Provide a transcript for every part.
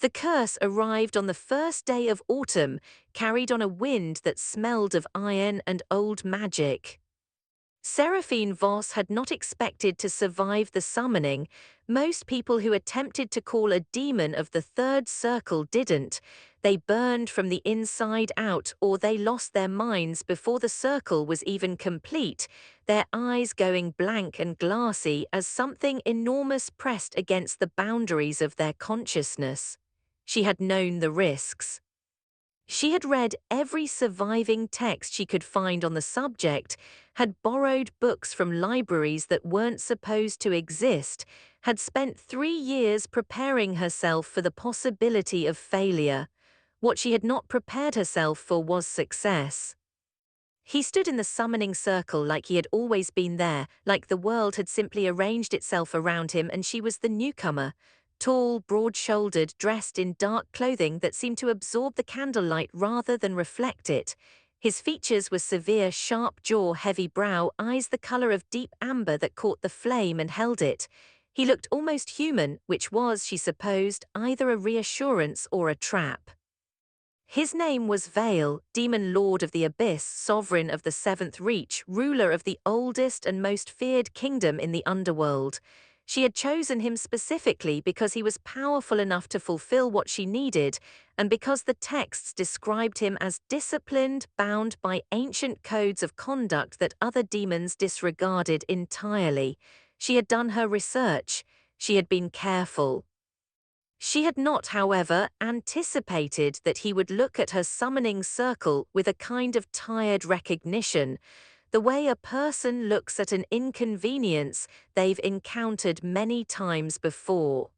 The curse arrived on the first day of autumn, carried on a wind that smelled of iron and old magic. Seraphine Voss had not expected to survive the summoning. Most people who attempted to call a demon of the third circle didn't. They burned from the inside out, or they lost their minds before the circle was even complete, their eyes going blank and glassy as something enormous pressed against the boundaries of their consciousness. She had known the risks. She had read every surviving text she could find on the subject, had borrowed books from libraries that weren't supposed to exist, had spent 3 years preparing herself for the possibility of failure. What she had not prepared herself for was success. He stood in the summoning circle like he had always been there, like the world had simply arranged itself around him and she was the newcomer. Tall, broad-shouldered, dressed in dark clothing that seemed to absorb the candlelight rather than reflect it. His features were severe, sharp jaw, heavy brow, eyes the color of deep amber that caught the flame and held it. He looked almost human, which was, she supposed, either a reassurance or a trap. His name was Vael, Demon Lord of the Abyss, Sovereign of the Seventh Reach, ruler of the oldest and most feared kingdom in the underworld. She had chosen him specifically because he was powerful enough to fulfill what she needed, and because the texts described him as disciplined, bound by ancient codes of conduct that other demons disregarded entirely. She had done her research. She had been careful. She had not, however, anticipated that he would look at her summoning circle with a kind of tired recognition, the way a person looks at an inconvenience they've encountered many times before.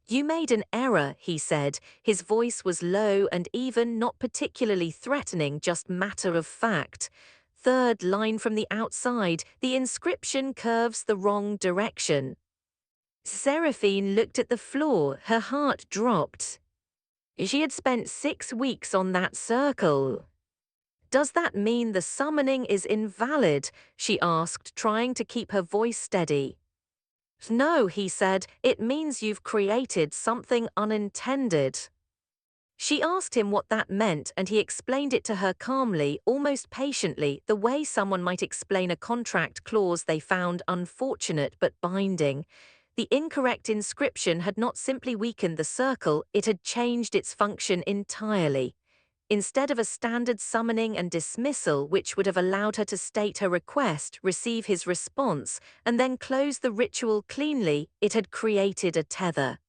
"You made an error," he said. His voice was low and even, not particularly threatening, just matter of fact. "Third line from the outside, the inscription curves the wrong direction." Seraphine looked at the floor, her heart dropped. She had spent 6 weeks on that circle. "Does that mean the summoning is invalid?" she asked, trying to keep her voice steady. "No," he said, "it means you've created something unintended." She asked him what that meant, and he explained it to her calmly, almost patiently, the way someone might explain a contract clause they found unfortunate but binding. The incorrect inscription had not simply weakened the circle, it had changed its function entirely. Instead of a standard summoning and dismissal which would have allowed her to state her request, receive his response, and then close the ritual cleanly, it had created a tether.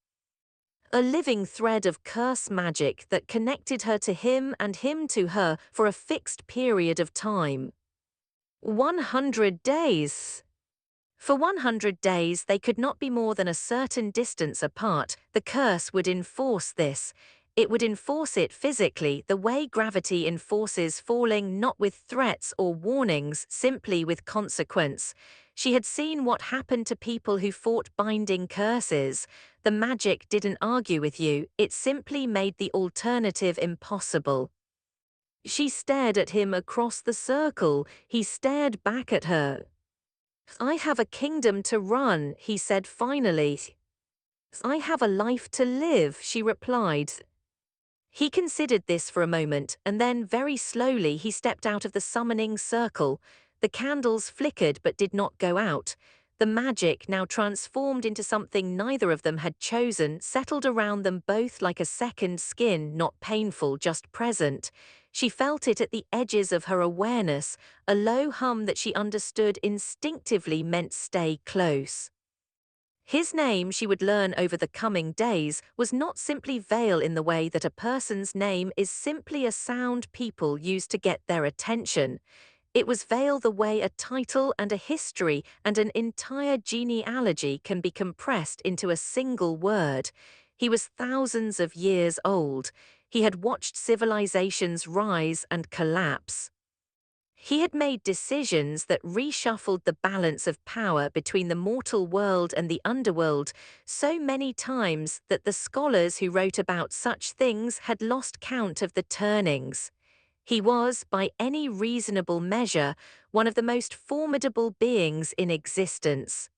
A living thread of curse magic that connected her to him and him to her for a fixed period of time. 100 days. For 100 days they could not be more than a certain distance apart. The curse would enforce this. It would enforce it physically, the way gravity enforces falling, not with threats or warnings, simply with consequence. She had seen what happened to people who fought binding curses. The magic didn't argue with you, it simply made the alternative impossible. She stared at him across the circle. He stared back at her. "I have a kingdom to run," he said finally. "I have a life to live," she replied. He considered this for a moment, and then very slowly he stepped out of the summoning circle. The candles flickered but did not go out. The magic, now transformed into something neither of them had chosen, settled around them both like a second skin, not painful, just present. She felt it at the edges of her awareness, a low hum that she understood instinctively meant stay close. His name, she would learn over the coming days, was not simply Vael in the way that a person's name is simply a sound people use to get their attention. It was Vael the way a title and a history and an entire genealogy can be compressed into a single word. He was thousands of years old. He had watched civilizations rise and collapse. He had made decisions that reshuffled the balance of power between the mortal world and the underworld so many times that the scholars who wrote about such things had lost count of the turnings. He was, by any reasonable measure, one of the most formidable beings in existence.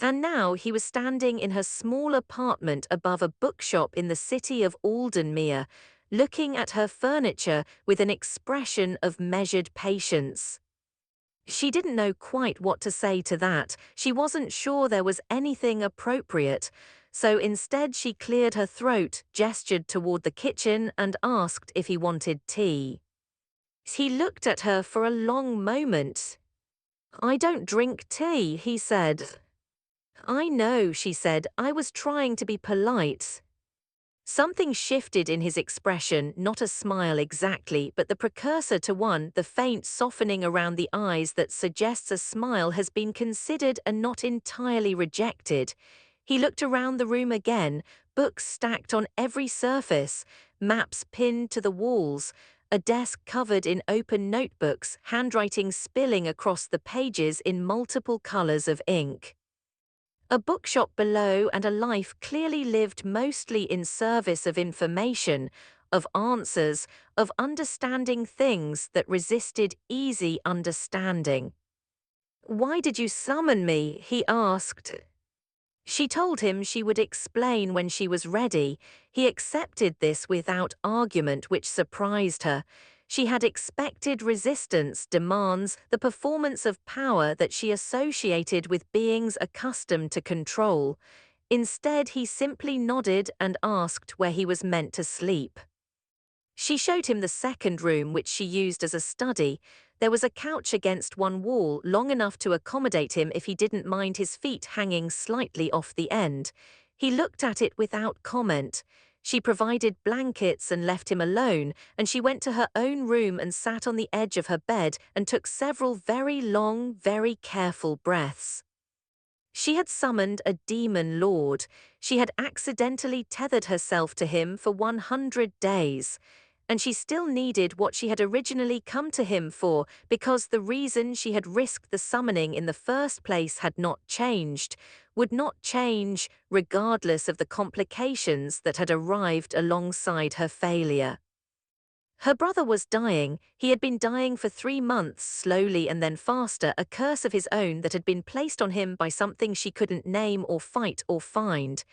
And now he was standing in her small apartment above a bookshop in the city of Aldenmere, looking at her furniture with an expression of measured patience. She didn't know quite what to say to that. She wasn't sure there was anything appropriate. So instead she cleared her throat, gestured toward the kitchen, and asked if he wanted tea. He looked at her for a long moment. "I don't drink tea," he said. "I know," she said. "I was trying to be polite." Something shifted in his expression, not a smile exactly, but the precursor to one, the faint softening around the eyes that suggests a smile has been considered and not entirely rejected. He looked around the room again, books stacked on every surface, maps pinned to the walls, a desk covered in open notebooks, handwriting spilling across the pages in multiple colors of ink. A bookshop below and a life clearly lived mostly in service of information, of answers, of understanding things that resisted easy understanding. "Why did you summon me?" he asked. She told him she would explain when she was ready. He accepted this without argument, which surprised her. She had expected resistance, demands, the performance of power that she associated with beings accustomed to control. Instead, he simply nodded and asked where he was meant to sleep. She showed him the second room, which she used as a study. There was a couch against one wall, long enough to accommodate him if he didn't mind his feet hanging slightly off the end. He looked at it without comment. She provided blankets and left him alone, and she went to her own room and sat on the edge of her bed and took several very long, very careful breaths. She had summoned a demon lord. She had accidentally tethered herself to him for 100 days. And she still needed what she had originally come to him for, because the reason she had risked the summoning in the first place had not changed, would not change, regardless of the complications that had arrived alongside her failure. Her brother was dying. He had been dying for 3 months, slowly and then faster, a curse of his own that had been placed on him by something she couldn't name or fight or find.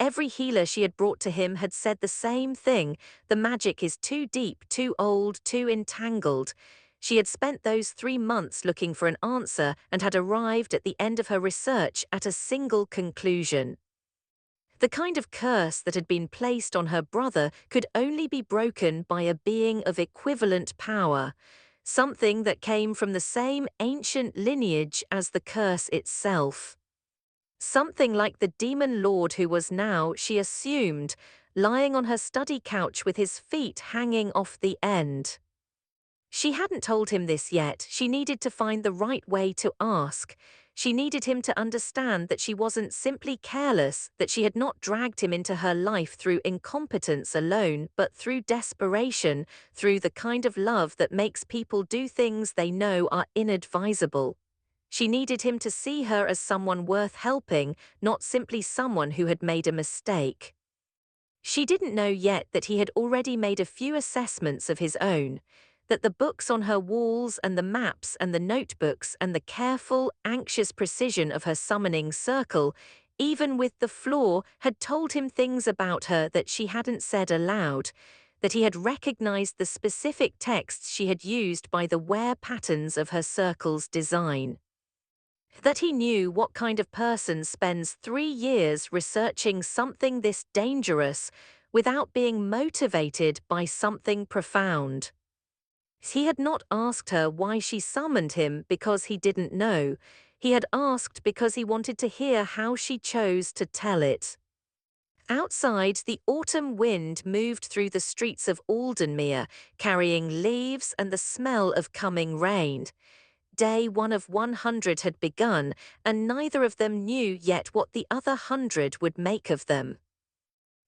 Every healer she had brought to him had said the same thing: the magic is too deep, too old, too entangled. She had spent those 3 months looking for an answer and had arrived at the end of her research at a single conclusion. The kind of curse that had been placed on her brother could only be broken by a being of equivalent power, something that came from the same ancient lineage as the curse itself. Something like the demon lord who was now, she assumed, lying on her study couch with his feet hanging off the end. She hadn't told him this yet. She needed to find the right way to ask. She needed him to understand that she wasn't simply careless, that she had not dragged him into her life through incompetence alone, but through desperation, through the kind of love that makes people do things they know are inadvisable. She needed him to see her as someone worth helping, not simply someone who had made a mistake. She didn't know yet that he had already made a few assessments of his own, that the books on her walls and the maps and the notebooks and the careful, anxious precision of her summoning circle, even with the flaw, had told him things about her that she hadn't said aloud, that he had recognized the specific texts she had used by the wear patterns of her circle's design. That he knew what kind of person spends 3 years researching something this dangerous without being motivated by something profound. He had not asked her why she summoned him because he didn't know. He had asked because he wanted to hear how she chose to tell it. Outside, the autumn wind moved through the streets of Aldenmere, carrying leaves and the smell of coming rain. Day 1 of 100 had begun, and neither of them knew yet what the other 100 would make of them.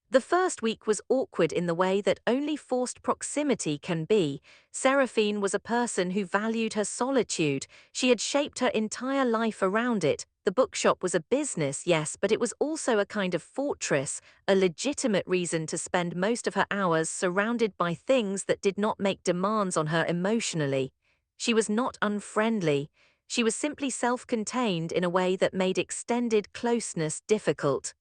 The first week was awkward in the way that only forced proximity can be. Seraphine was a person who valued her solitude. She had shaped her entire life around it. The bookshop was a business, yes, but it was also a kind of fortress, a legitimate reason to spend most of her hours surrounded by things that did not make demands on her emotionally. She was not unfriendly. She was simply self-contained in a way that made extended closeness difficult.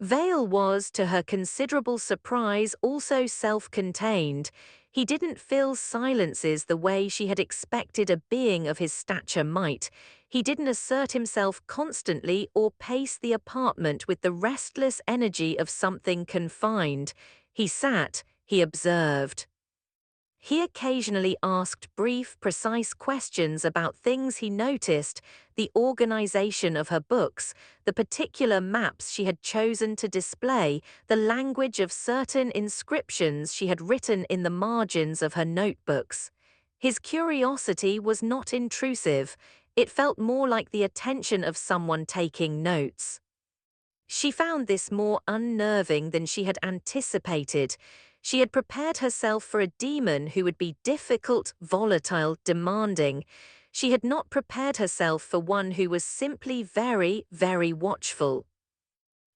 Vael was, to her considerable surprise, also self-contained. He didn't fill silences the way she had expected a being of his stature might. He didn't assert himself constantly or pace the apartment with the restless energy of something confined. He sat, he observed. He occasionally asked brief, precise questions about things he noticed, the organization of her books, the particular maps she had chosen to display, the language of certain inscriptions she had written in the margins of her notebooks. His curiosity was not intrusive. It felt more like the attention of someone taking notes. She found this more unnerving than she had anticipated. She had prepared herself for a demon who would be difficult, volatile, demanding. She had not prepared herself for one who was simply very, very watchful.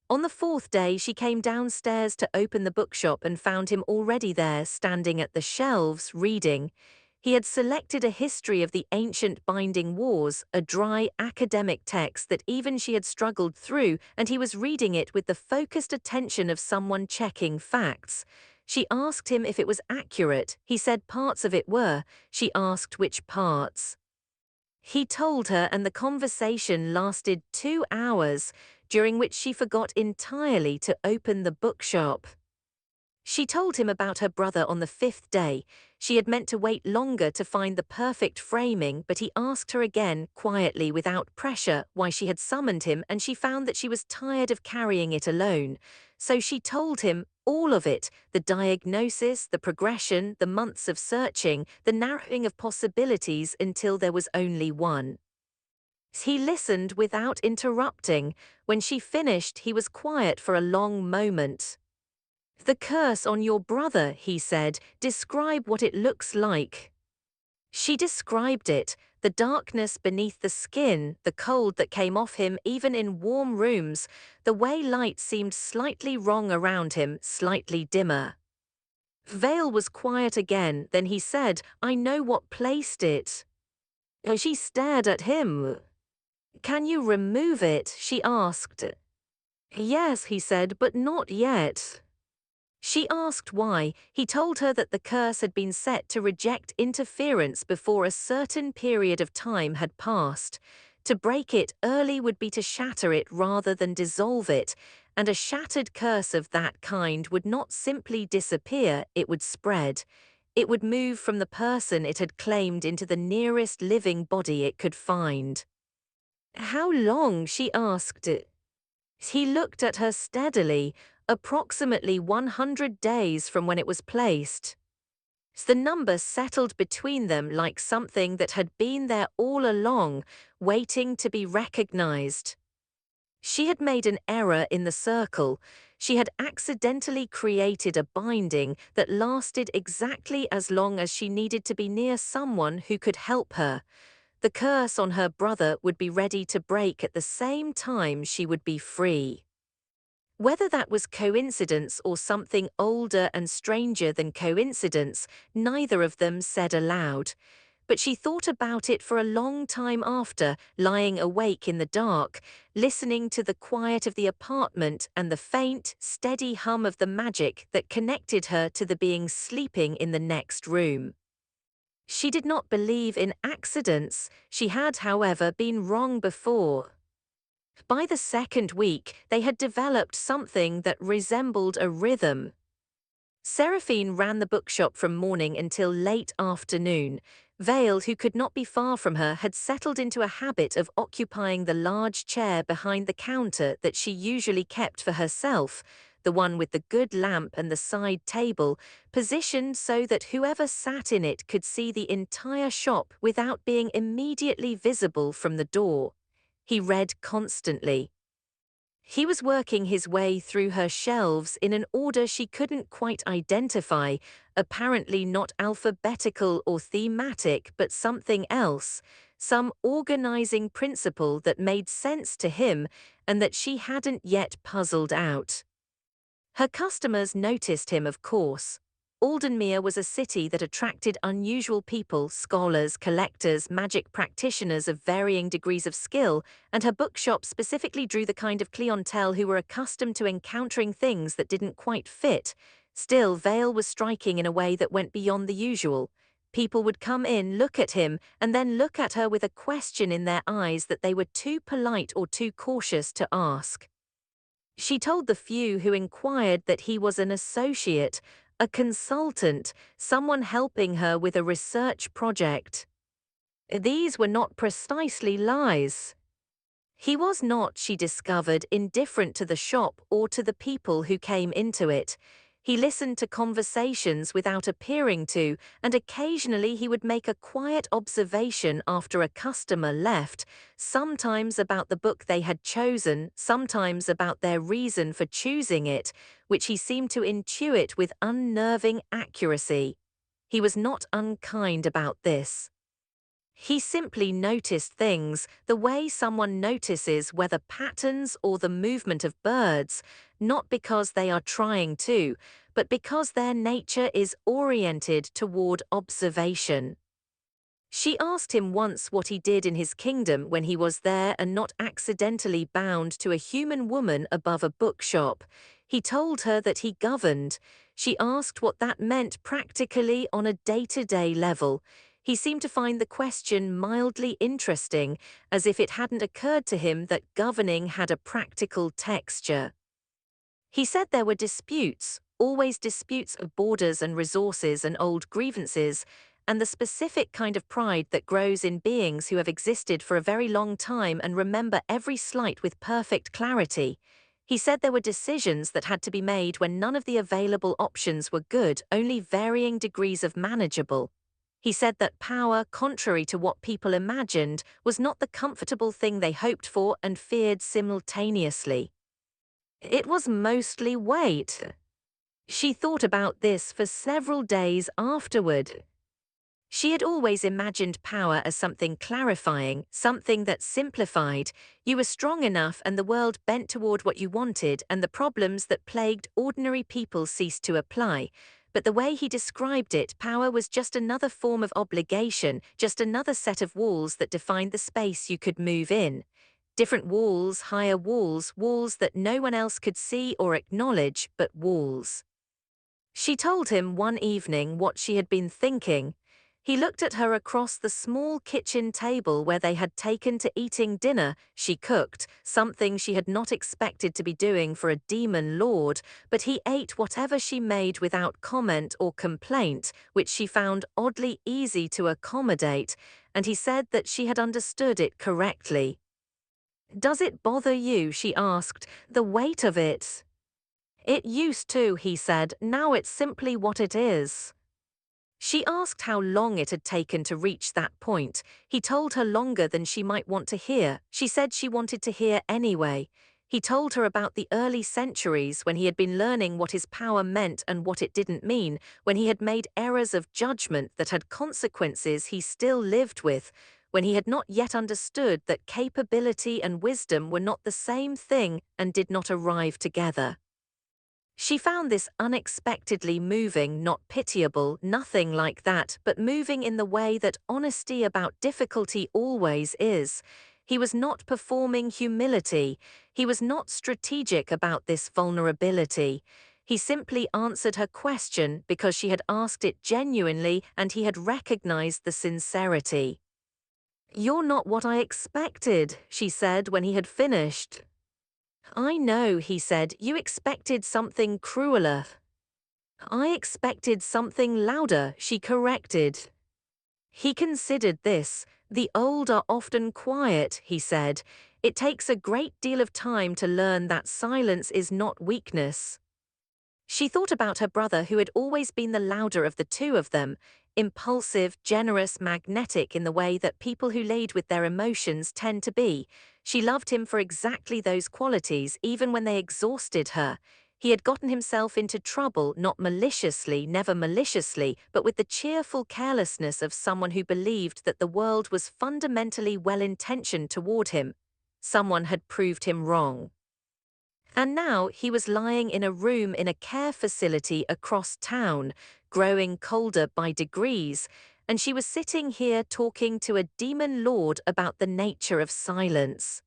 On the fourth day, she came downstairs to open the bookshop and found him already there, standing at the shelves, reading. He had selected a history of the ancient binding wars, a dry, academic text that even she had struggled through, and he was reading it with the focused attention of someone checking facts. She asked him if it was accurate. He said parts of it were. She asked which parts. He told her, and the conversation lasted 2 hours, during which she forgot entirely to open the bookshop. She told him about her brother on the 5th day. She had meant to wait longer to find the perfect framing, but he asked her again, quietly, without pressure, why she had summoned him, and she found that she was tired of carrying it alone. So she told him all of it, the diagnosis, the progression, the months of searching, the narrowing of possibilities until there was only one. He listened without interrupting. When she finished, he was quiet for a long moment. "The curse on your brother," he said. "Describe what it looks like." She described it, the darkness beneath the skin, the cold that came off him even in warm rooms, the way light seemed slightly wrong around him, slightly dimmer. Vael was quiet again, then he said, "I know what placed it." She stared at him. "Can you remove it?" she asked. "Yes," he said, "but not yet." She asked why. He told her that the curse had been set to reject interference before a certain period of time had passed. To break it early would be to shatter it rather than dissolve it, and a shattered curse of that kind would not simply disappear, it would spread. It would move from the person it had claimed into the nearest living body it could find. "How long?" she asked. He looked at her steadily. "Approximately 100 days from when it was placed." The number settled between them like something that had been there all along, waiting to be recognized. She had made an error in the circle. She had accidentally created a binding that lasted exactly as long as she needed to be near someone who could help her. The curse on her brother would be ready to break at the same time she would be free. Whether that was coincidence or something older and stranger than coincidence, neither of them said aloud. But she thought about it for a long time after, lying awake in the dark, listening to the quiet of the apartment and the faint, steady hum of the magic that connected her to the being sleeping in the next room. She did not believe in accidents. She had, however, been wrong before. By the second week, they had developed something that resembled a rhythm. Seraphine ran the bookshop from morning until late afternoon. Vael, who could not be far from her, had settled into a habit of occupying the large chair behind the counter that she usually kept for herself, the one with the good lamp and the side table, positioned so that whoever sat in it could see the entire shop without being immediately visible from the door. He read constantly. He was working his way through her shelves in an order she couldn't quite identify, apparently not alphabetical or thematic, but something else, some organizing principle that made sense to him and that she hadn't yet puzzled out. Her customers noticed him, of course. Aldenmere was a city that attracted unusual people, scholars, collectors, magic practitioners of varying degrees of skill, and her bookshop specifically drew the kind of clientele who were accustomed to encountering things that didn't quite fit. Still, Vael was striking in a way that went beyond the usual. People would come in, look at him, and then look at her with a question in their eyes that they were too polite or too cautious to ask. She told the few who inquired that he was an associate, a consultant, someone helping her with a research project. These were not precisely lies. He was not, she discovered, indifferent to the shop or to the people who came into it. He listened to conversations without appearing to, and occasionally he would make a quiet observation after a customer left, sometimes about the book they had chosen, sometimes about their reason for choosing it, which he seemed to intuit with unnerving accuracy. He was not unkind about this. He simply noticed things, the way someone notices weather patterns or the movement of birds, not because they are trying to, but because their nature is oriented toward observation. She asked him once what he did in his kingdom when he was there and not accidentally bound to a human woman above a bookshop. He told her that he governed. She asked what that meant practically on a day-to-day level. He seemed to find the question mildly interesting, as if it hadn't occurred to him that governing had a practical texture. He said there were disputes, always disputes of borders and resources and old grievances, and the specific kind of pride that grows in beings who have existed for a very long time and remember every slight with perfect clarity. He said there were decisions that had to be made when none of the available options were good, only varying degrees of manageable. He said that power, contrary to what people imagined, was not the comfortable thing they hoped for and feared simultaneously. It was mostly weight. She thought about this for several days afterward. She had always imagined power as something clarifying, something that simplified. You were strong enough and the world bent toward what you wanted, and the problems that plagued ordinary people ceased to apply. But the way he described it, power was just another form of obligation, just another set of walls that defined the space you could move in. Different walls, higher walls, walls that no one else could see or acknowledge, but walls. She told him one evening what she had been thinking. He looked at her across the small kitchen table where they had taken to eating dinner. She cooked, something she had not expected to be doing for a demon lord, but he ate whatever she made without comment or complaint, which she found oddly easy to accommodate, and he said that she had understood it correctly. "Does it bother you?" she asked, "the weight of it?" "It used to," he said, "now it's simply what it is." She asked how long it had taken to reach that point. He told her longer than she might want to hear. She said she wanted to hear anyway. He told her about the early centuries when he had been learning what his power meant and what it didn't mean, when he had made errors of judgment that had consequences he still lived with, when he had not yet understood that capability and wisdom were not the same thing and did not arrive together. She found this unexpectedly moving, not pitiable, nothing like that, but moving in the way that honesty about difficulty always is. He was not performing humility. He was not strategic about this vulnerability. He simply answered her question because she had asked it genuinely and he had recognized the sincerity. "You're not what I expected," she said when he had finished. "I know," he said, "you expected something crueler." "I expected something louder," she corrected. He considered this. "The old are often quiet," he said. "It takes a great deal of time to learn that silence is not weakness." She thought about her brother who had always been the louder of the two of them, impulsive, generous, magnetic in the way that people who lead with their emotions tend to be. She loved him for exactly those qualities, even when they exhausted her. He had gotten himself into trouble, not maliciously, never maliciously, but with the cheerful carelessness of someone who believed that the world was fundamentally well-intentioned toward him. Someone had proved him wrong. And now he was lying in a room in a care facility across town, growing colder by degrees, and she was sitting here talking to a demon lord about the nature of silence.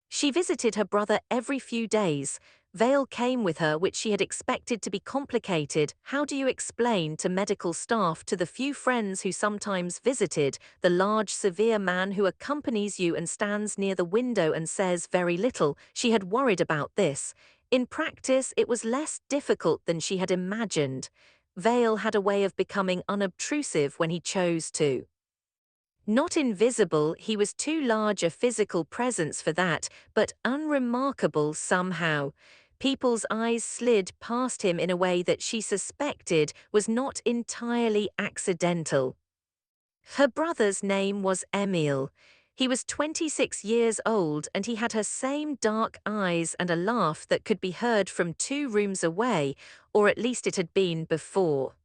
She visited her brother every few days. Vael came with her, which she had expected to be complicated. How do you explain to medical staff, to the few friends who sometimes visited, the large, severe man who accompanies you and stands near the window and says very little? She had worried about this. In practice, it was less difficult than she had imagined. Vael had a way of becoming unobtrusive when he chose to. Not invisible, he was too large a physical presence for that, but unremarkable somehow. People's eyes slid past him in a way that she suspected was not entirely accidental. Her brother's name was Emil. He was 26 years old, and he had her same dark eyes and a laugh that could be heard from 2 rooms away, or at least it had been before.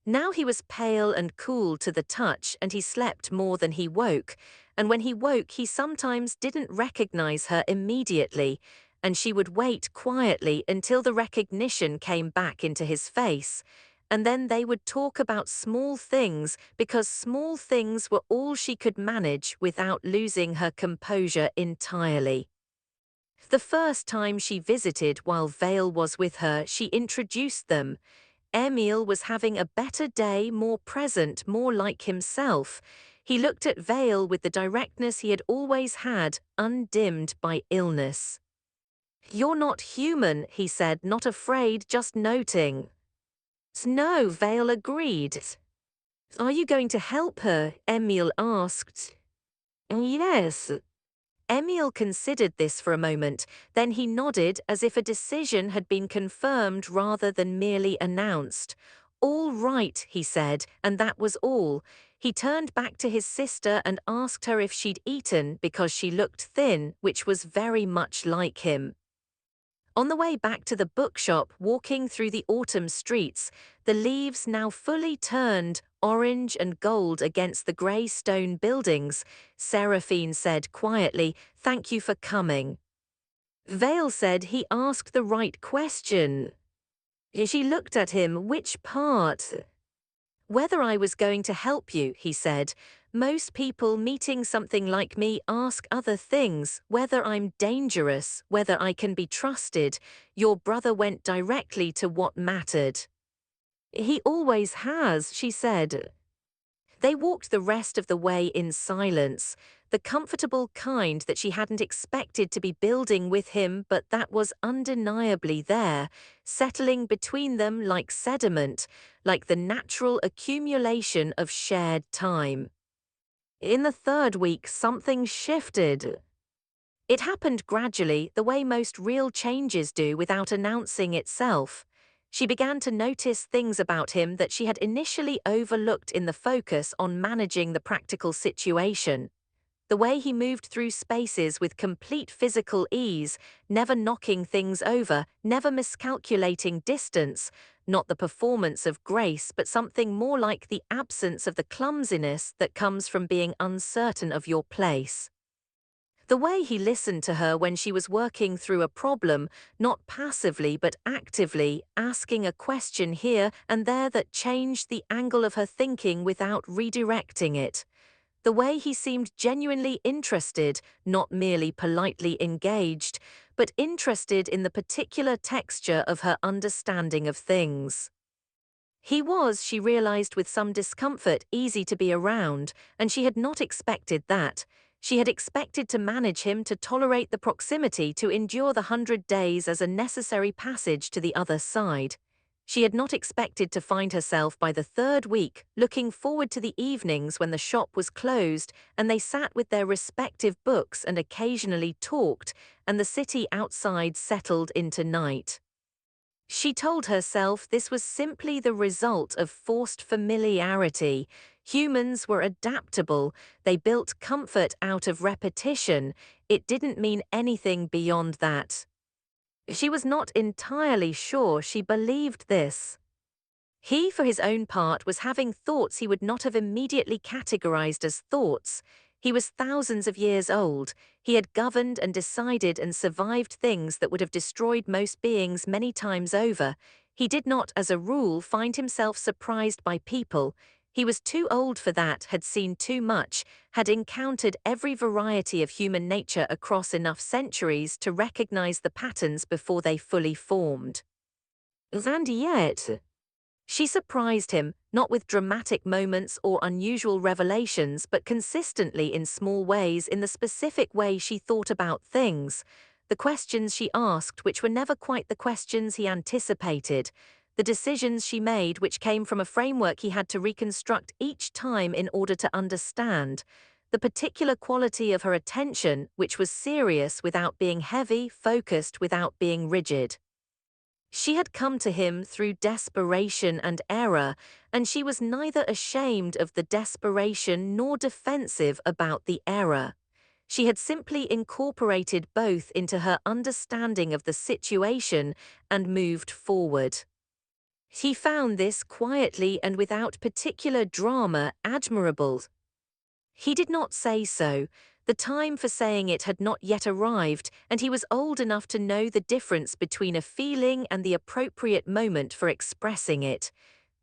Now he was pale and cool to the touch, and he slept more than he woke, and when he woke he sometimes didn't recognize her immediately, and she would wait quietly until the recognition came back into his face, and then they would talk about small things, because small things were all she could manage without losing her composure entirely. The first time she visited while Vael was with her, she introduced them. Emil was having a better day, more present, more like himself. He looked at Vael with the directness he had always had, undimmed by illness. "You're not human," he said, not afraid, just noting. "No," Vael agreed. "Are you going to help her?" Emil asked. "Yes." Emil considered this for a moment, then he nodded as if a decision had been confirmed rather than merely announced. "All right," he said, and that was all. He turned back to his sister and asked her if she'd eaten, because she looked thin, which was very much like him. On the way back to the bookshop, walking through the autumn streets, the leaves now fully turned orange and gold against the grey stone buildings, Seraphine said quietly, "Thank you for coming." Vael said he asked the right question. She looked at him. "Which part?" "Whether I was going to help you," he said. "Most people meeting something like me ask other things, whether I'm dangerous, whether I can be trusted. Your brother went directly to what mattered." "He always has," she said. They walked the rest of the way in silence, the comfortable kind that she hadn't expected to be building with him, but that was undeniably there, settling between them like sediment, like the natural accumulation of shared time. In the 3rd week, something shifted. It happened gradually, the way most real changes do, without announcing itself. She began to notice things about him that she had initially overlooked in the focus on managing the practical situation. The way he moved through spaces with complete physical ease, never knocking things over, never miscalculating distance, not the performance of grace, but something more like the absence of the clumsiness that comes from being uncertain of your place. The way he listened to her when she was working through a problem, not passively but actively, asking a question here and there that changed the angle of her thinking without redirecting it. The way he seemed genuinely interested, not merely politely engaged, but interested in the particular texture of her understanding of things. He was, she realized with some discomfort, easy to be around, and she had not expected that. She had expected to manage him, to tolerate the proximity, to endure the 100 days as a necessary passage to the other side. She had not expected to find herself by the 3rd week looking forward to the evenings when the shop was closed and they sat with their respective books and occasionally talked, and the city outside settled into night. She told herself this was simply the result of forced familiarity. Humans were adaptable, they built comfort out of repetition. It didn't mean anything beyond that. She was not entirely sure she believed this. He, for his own part, was having thoughts he would not have immediately categorized as thoughts. He was thousands of years old. He had governed and decided and survived things that would have destroyed most beings many times over. He did not, as a rule, find himself surprised by people. He was too old for that, had seen too much, had encountered every variety of human nature across enough centuries to recognize the patterns before they fully formed. And yet, she surprised him, not with dramatic moments or unusual revelations, but consistently in small ways, in the specific way she thought about things, the questions she asked which were never quite the questions he anticipated, the decisions she made which came from a framework he had to reconstruct each time in order to understand, the particular quality of her attention which was serious without being heavy, focused without being rigid. She had come to him through desperation and error, and she was neither ashamed of the desperation nor defensive about the error. She had simply incorporated both into her understanding of the situation and moved forward. He found this quietly and without particular drama admirable. He did not say so. The time for saying it had not yet arrived, and he was old enough to know the difference between a feeling and the appropriate moment for expressing it.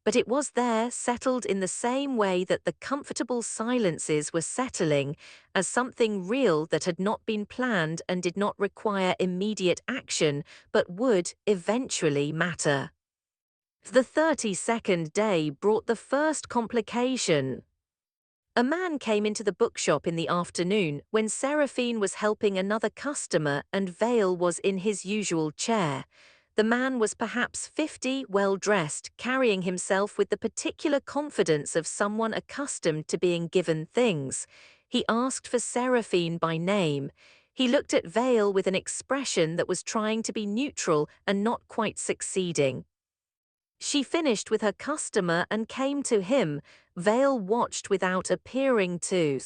But it was there, settled in the same way that the comfortable silences were settling, as something real that had not been planned and did not require immediate action, but would eventually matter. The 32nd day brought the first complication. A man came into the bookshop in the afternoon when Seraphine was helping another customer and Vael was in his usual chair. The man was perhaps 50, well-dressed, carrying himself with the particular confidence of someone accustomed to being given things. He asked for Seraphine by name. He looked at Vael with an expression that was trying to be neutral and not quite succeeding. She finished with her customer and came to him. Vael watched without appearing to.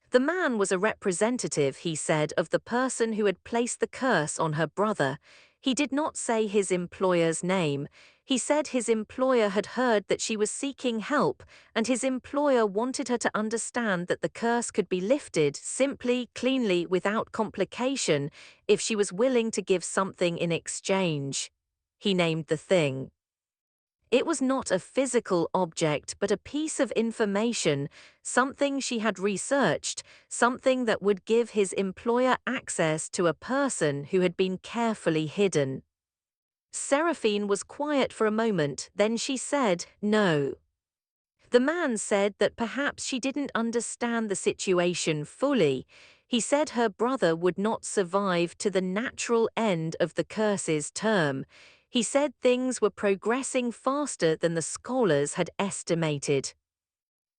The man was a representative, he said, of the person who had placed the curse on her brother. He did not say his employer's name. He said his employer had heard that she was seeking help, and his employer wanted her to understand that the curse could be lifted simply, cleanly, without complication, if she was willing to give something in exchange. He named the thing. It was not a physical object, but a piece of information, something she had researched, something that would give his employer access to a person who had been carefully hidden. Seraphine was quiet for a moment, then she said, "No." The man said that perhaps she didn't understand the situation fully. He said her brother would not survive to the natural end of the curse's term. He said things were progressing faster than the scholars had estimated.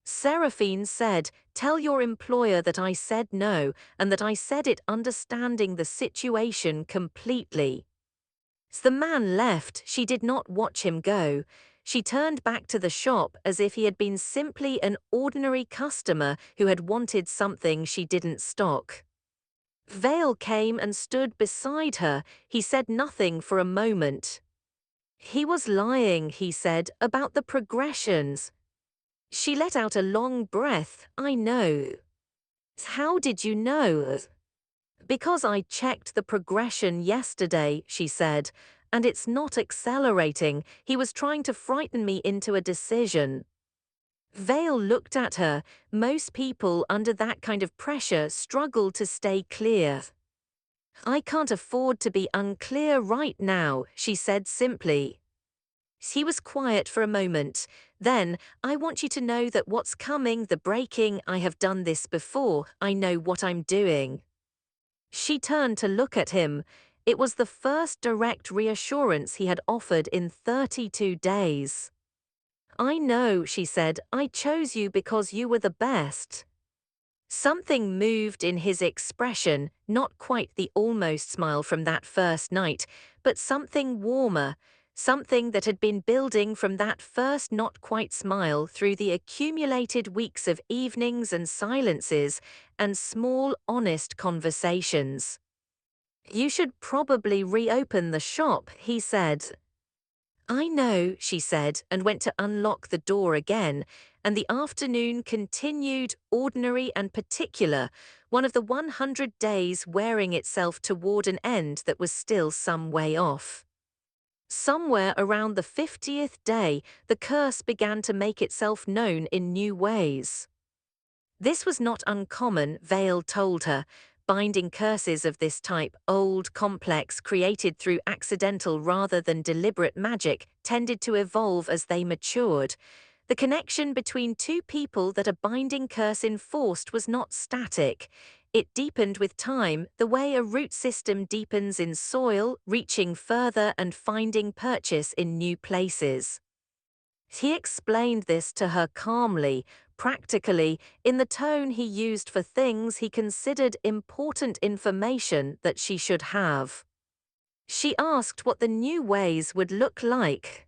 Seraphine said, "Tell your employer that I said no, and that I said it understanding the situation completely." As the man left, she did not watch him go. She turned back to the shop as if he had been simply an ordinary customer who had wanted something she didn't stock. Vael came and stood beside her. He said nothing for a moment. He was lying, he said, about the progressions. She let out a long breath. "I know." "How did you know?" "Because I checked the progression yesterday," she said, "and it's not accelerating. He was trying to frighten me into a decision." Vael looked at her. Most people under that kind of pressure struggle to stay clear. "I can't afford to be unclear right now," she said simply. He was quiet for a moment. Then, "I want you to know that what's coming, the breaking, I have done this before, I know what I'm doing." She turned to look at him. It was the first direct reassurance he had offered in 32 days. "I know," she said, "I chose you because you were the best." Something moved in his expression, not quite the almost smile from that first night, but something warmer, something that had been building from that first not quite smile through the accumulated weeks of evenings and silences and small, honest conversations. "You should probably reopen the shop," he said. I know, she said, and went to unlock the door again, and the afternoon continued, ordinary and particular, one of the 100 days wearing itself toward an end that was still some way off. Somewhere around the 50th day, the curse began to make itself known in new ways. This was not uncommon, Vael told her. Binding curses of this type, old, complex, created through accidental rather than deliberate magic, tended to evolve as they matured. The connection between two people that a binding curse enforced was not static. It deepened with time, the way a root system deepens in soil, reaching further and finding purchase in new places. He explained this to her calmly, practically, in the tone he used for things he considered important information that she should have. She asked what the new ways would look like.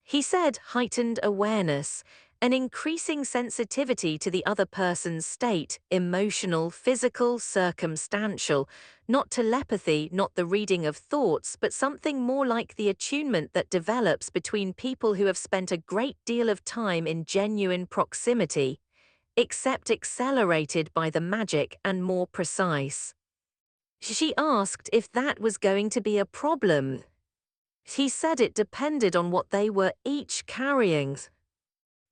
He said heightened awareness, an increasing sensitivity to the other person's state, emotional, physical, circumstantial, not telepathy, not the reading of thoughts, but something more like the attunement that develops between people who have spent a great deal of time in genuine proximity, except accelerated by the magic and more precise. She asked if that was going to be a problem. He said it depended on what they were each carrying.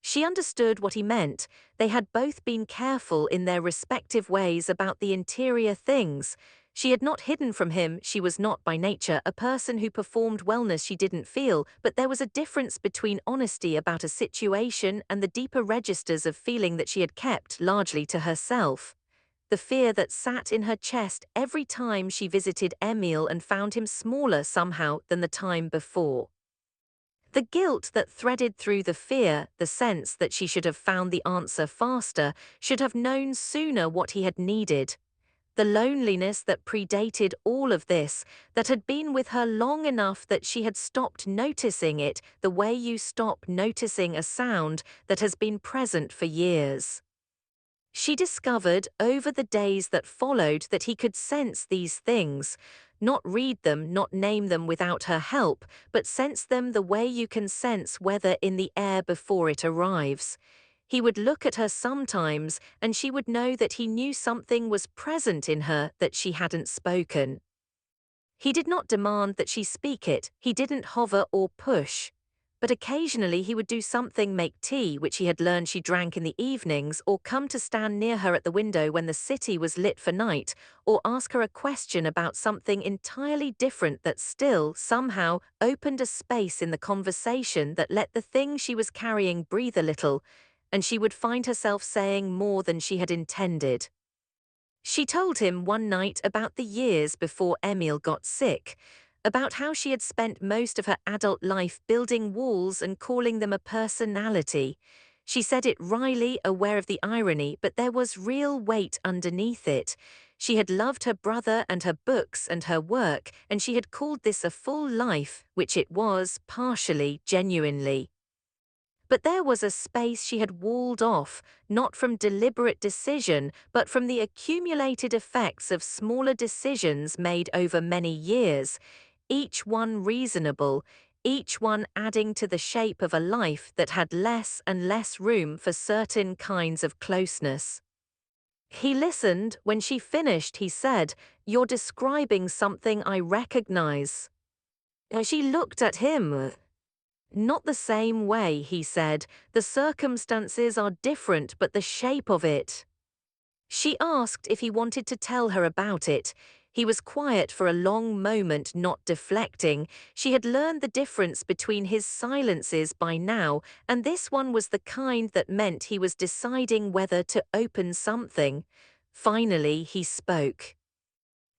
She understood what he meant. They had both been careful in their respective ways about the interior things. She had not hidden from him she was not by nature a person who performed wellness she didn't feel, but there was a difference between honesty about a situation and the deeper registers of feeling that she had kept largely to herself. The fear that sat in her chest every time she visited Emil and found him smaller somehow than the time before. The guilt that threaded through the fear, the sense that she should have found the answer faster, should have known sooner what he had needed. The loneliness that predated all of this, that had been with her long enough that she had stopped noticing it the way you stop noticing a sound that has been present for years. She discovered over the days that followed that he could sense these things, not read them, not name them without her help, but sense them the way you can sense weather in the air before it arrives. He would look at her sometimes, and she would know that he knew something was present in her that she hadn't spoken. He did not demand that she speak it, he didn't hover or push. But occasionally he would do something, make tea, which he had learned she drank in the evenings, or come to stand near her at the window when the city was lit for night, or ask her a question about something entirely different that still, somehow, opened a space in the conversation that let the thing she was carrying breathe a little, and she would find herself saying more than she had intended. She told him one night about the years before Emil got sick, about how she had spent most of her adult life building walls and calling them a personality. She said it wryly, aware of the irony, but there was real weight underneath it. She had loved her brother and her books and her work, and she had called this a full life, which it was, partially, genuinely. But there was a space she had walled off, not from deliberate decision, but from the accumulated effects of smaller decisions made over many years, each one reasonable, each one adding to the shape of a life that had less and less room for certain kinds of closeness. He listened. When she finished, he said, "You're describing something I recognize." She looked at him. "Not the same way," he said. "The circumstances are different, but the shape of it." She asked if he wanted to tell her about it. He was quiet for a long moment, not deflecting. She had learned the difference between his silences by now, and this one was the kind that meant he was deciding whether to open something. Finally, he spoke.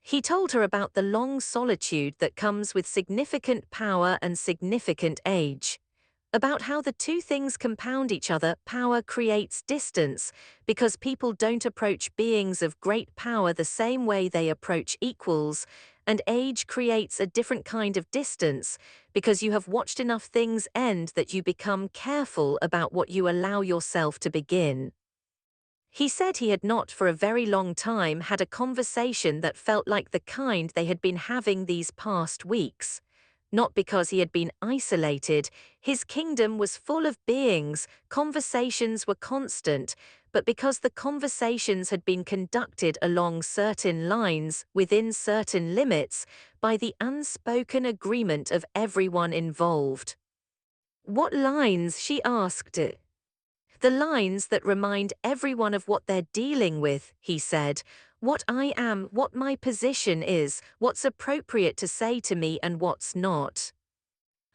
He told her about the long solitude that comes with significant power and significant age. About how the two things compound each other. Power creates distance, because people don't approach beings of great power the same way they approach equals, and age creates a different kind of distance, because you have watched enough things end that you become careful about what you allow yourself to begin. He said he had not for a very long time had a conversation that felt like the kind they had been having these past weeks. Not because he had been isolated, his kingdom was full of beings, conversations were constant, but because the conversations had been conducted along certain lines, within certain limits, by the unspoken agreement of everyone involved. What lines? She asked. The lines that remind everyone of what they're dealing with, he said. What I am, what my position is, what's appropriate to say to me and what's not.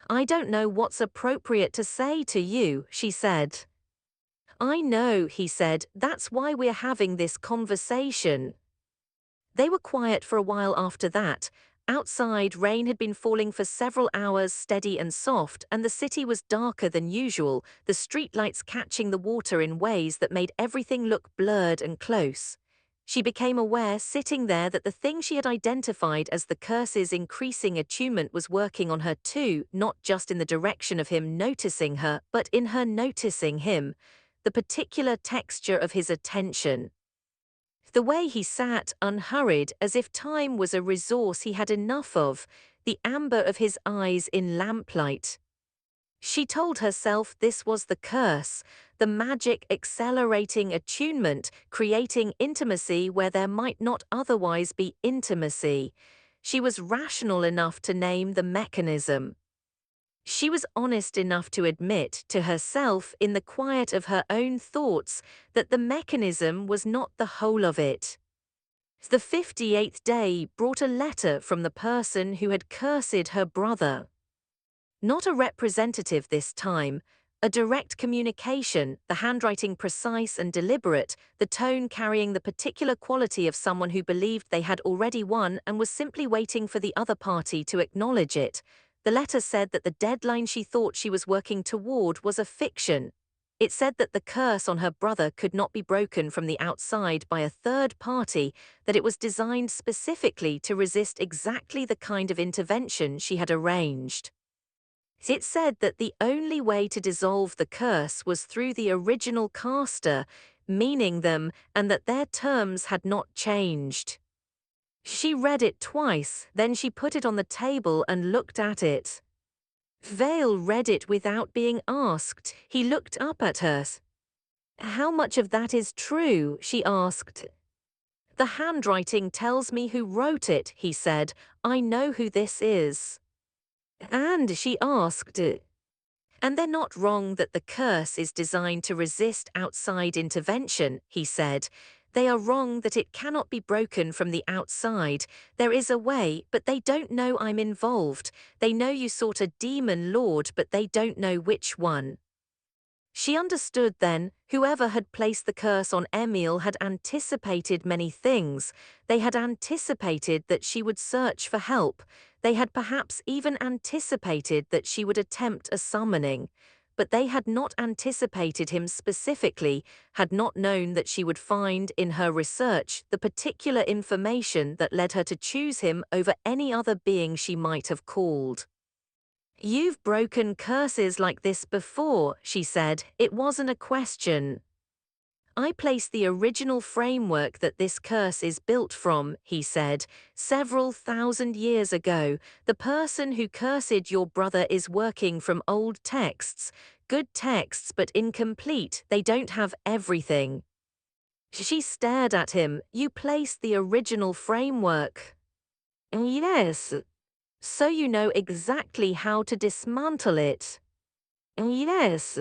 I don't know what's appropriate to say to you, she said. I know, he said, that's why we're having this conversation. They were quiet for a while after that. Outside, rain had been falling for several hours, steady and soft, and the city was darker than usual, the streetlights catching the water in ways that made everything look blurred and close. She became aware, sitting there, that the thing she had identified as the curse's increasing attunement was working on her too, not just in the direction of him noticing her, but in her noticing him, the particular texture of his attention. The way he sat, unhurried, as if time was a resource he had enough of, the amber of his eyes in lamplight. She told herself this was the curse, the magic accelerating attunement, creating intimacy where there might not otherwise be intimacy. She was rational enough to name the mechanism. She was honest enough to admit to herself in the quiet of her own thoughts that the mechanism was not the whole of it. The 58th day brought a letter from the person who had cursed her brother. Not a representative this time, a direct communication, the handwriting precise and deliberate, the tone carrying the particular quality of someone who believed they had already won and was simply waiting for the other party to acknowledge it. The letter said that the deadline she thought she was working toward was a fiction. It said that the curse on her brother could not be broken from the outside by a third party, that it was designed specifically to resist exactly the kind of intervention she had arranged. It said that the only way to dissolve the curse was through the original caster, meaning them, and that their terms had not changed. She read it twice, then she put it on the table and looked at it. Vael read it without being asked. He looked up at her. How much of that is true? She asked. The handwriting tells me who wrote it, he said. I know who this is. And she asked, and they're not wrong that the curse is designed to resist outside intervention, he said. They are wrong that it cannot be broken from the outside. There is a way, but they don't know I'm involved. They know you sought a demon lord, but they don't know which one. She understood then, whoever had placed the curse on Emil had anticipated many things. They had anticipated that she would search for help. They had perhaps even anticipated that she would attempt a summoning. But they had not anticipated him specifically, had not known that she would find in her research the particular information that led her to choose him over any other being she might have called. You've broken curses like this before, she said. It wasn't a question. I placed the original framework that this curse is built from, he said, several thousand years ago. The person who cursed your brother is working from old texts, good texts but incomplete. They don't have everything. She stared at him. You placed the original framework. Yes. So you know exactly how to dismantle it. Yes.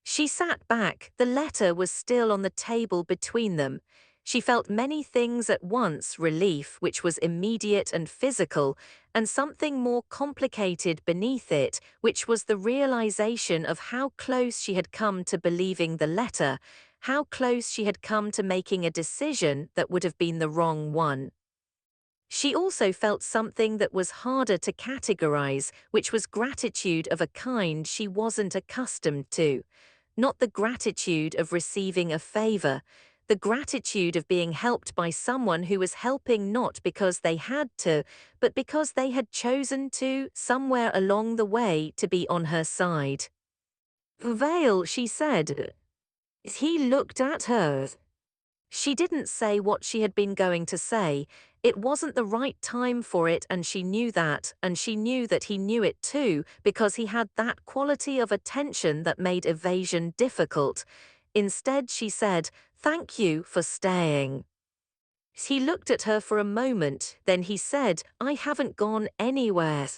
She sat back. The letter was still on the table between them. She felt many things at once, relief, which was immediate and physical, and something more complicated beneath it, which was the realization of how close she had come to believing the letter, how close she had come to making a decision that would have been the wrong one. She also felt something that was harder to categorize, which was gratitude of a kind she wasn't accustomed to. Not the gratitude of receiving a favor, the gratitude of being helped by someone who was helping not because they had to, but because they had chosen to, somewhere along the way, to be on her side. Vael, she said. He looked at her. She didn't say what she had been going to say. It wasn't the right time for it, and she knew that, and she knew that he knew it too, because he had that quality of attention that made evasion difficult. Instead, she said, "Thank you for staying." He looked at her for a moment, then he said, "I haven't gone anywhere."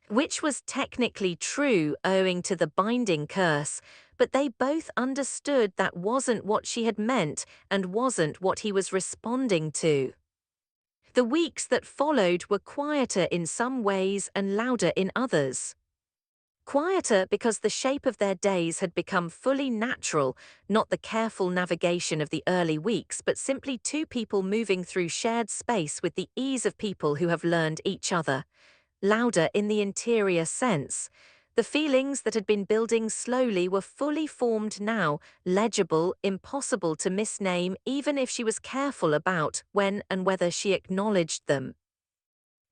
Which was technically true owing to the binding curse, but they both understood that wasn't what she had meant and wasn't what he was responding to. The weeks that followed were quieter in some ways and louder in others. Quieter because the shape of their days had become fully natural, not the careful navigation of the early weeks, but simply two people moving through shared space with the ease of people who have learned each other. Louder in the interior sense. The feelings that had been building slowly were fully formed now, legible, impossible to misname even if she was careful about when and whether she acknowledged them.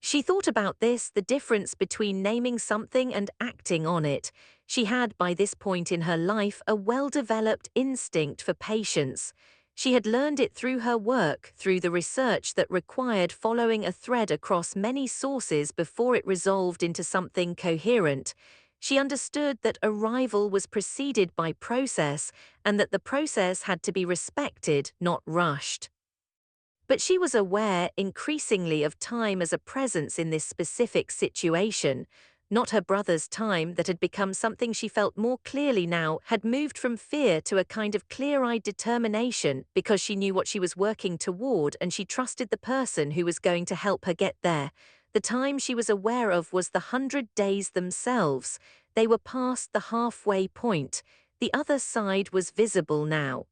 She thought about this, the difference between naming something and acting on it. She had, by this point in her life, a well-developed instinct for patience. She had learned it through her work, through the research that required following a thread across many sources before it resolved into something coherent. She understood that arrival was preceded by process, and that the process had to be respected, not rushed. But she was aware increasingly of time as a presence in this specific situation. Not her brother's time that had become something she felt more clearly now had moved from fear to a kind of clear-eyed determination because she knew what she was working toward and she trusted the person who was going to help her get there. The time she was aware of was the 100 days themselves. They were past the halfway point. The other side was visible now.